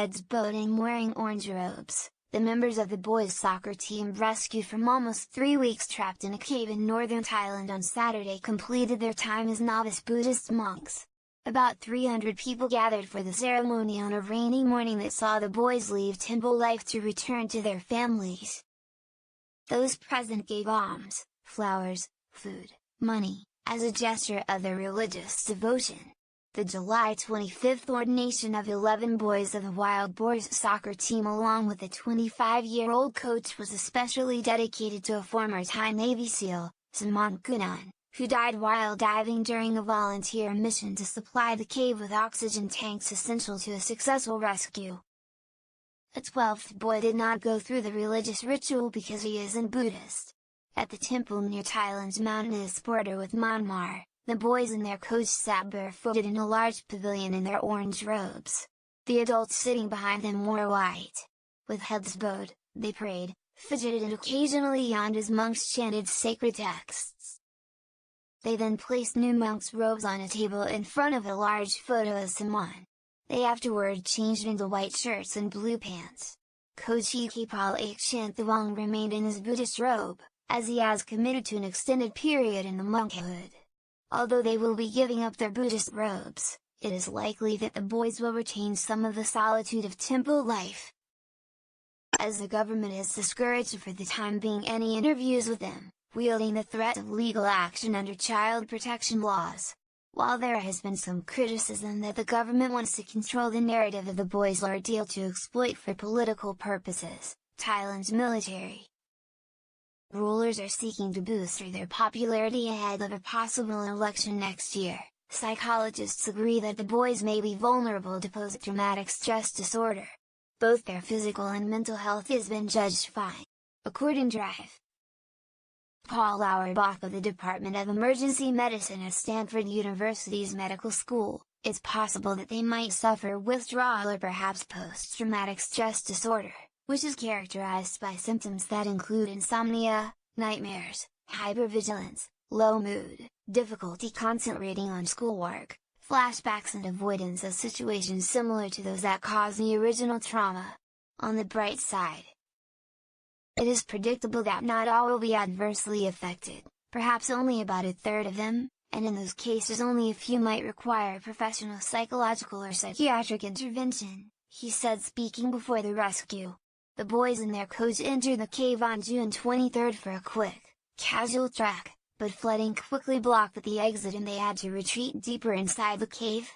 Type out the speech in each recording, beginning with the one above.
heads boating wearing orange robes. The members of the boys' soccer team rescued from almost 3 weeks trapped in a cave in northern Thailand on Saturday completed their time as novice Buddhist monks. About 300 people gathered for the ceremony on a rainy morning that saw the boys leave temple life to return to their families. Those present gave alms, flowers, food, money, as a gesture of their religious devotion. The July 25th ordination of 11 boys of the Wild Boars soccer team along with a 25-year-old coach was especially dedicated to a former Thai Navy SEAL, Saman Kunan, who died while diving during a volunteer mission to supply the cave with oxygen tanks essential to a successful rescue. A 12th boy did not go through the religious ritual because he isn't Buddhist. At the temple near Thailand's mountainous border with Myanmar, the boys and their coach sat barefooted in a large pavilion in their orange robes. The adults sitting behind them wore white. With heads bowed, they prayed, fidgeted and occasionally yawned as monks chanted sacred texts. They then placed new monks' robes on a table in front of a large photo of Saman. They afterward changed into white shirts and blue pants. Coach Ekapal Akshanthavong remained in his Buddhist robe, as he has committed to an extended period in the monkhood. Although they will be giving up their Buddhist robes, it is likely that the boys will retain some of the solitude of temple life. As the government has discouraged for the time being any interviews with them, wielding the threat of legal action under child protection laws. While there has been some criticism that the government wants to control the narrative of the boys' ordeal to exploit for political purposes, Thailand's military rulers are seeking to boost their popularity ahead of a possible election next year. Psychologists agree that the boys may be vulnerable to post-traumatic stress disorder. Both their physical and mental health has been judged fine. According to Drive. Paul Auerbach of the Department of Emergency Medicine at Stanford University's Medical School, it's possible that they might suffer withdrawal or perhaps post-traumatic stress disorder, which is characterized by symptoms that include insomnia, nightmares, hypervigilance, low mood, difficulty concentrating on schoolwork, flashbacks and avoidance of situations similar to those that caused the original trauma. On the bright side, it is predictable that not all will be adversely affected, perhaps only about a third of them, and in those cases only a few might require professional psychological or psychiatric intervention, he said speaking before the rescue. The boys and their coach entered the cave on June 23 for a quick, casual trek, but flooding quickly blocked the exit and they had to retreat deeper inside the cave.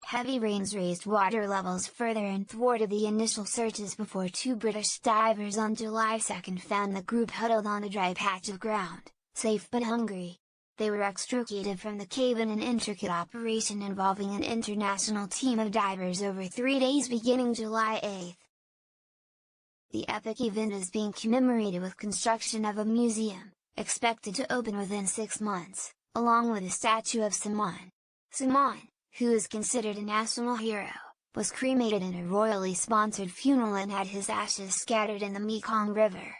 Heavy rains raised water levels further and thwarted the initial searches before 2 British divers on July 2 found the group huddled on a dry patch of ground, safe but hungry. They were extricated from the cave in an intricate operation involving an international team of divers over 3 days beginning July 8. The epic event is being commemorated with construction of a museum, expected to open within 6 months, along with a statue of Saman. Saman, who is considered a national hero, was cremated in a royally sponsored funeral and had his ashes scattered in the Mekong River.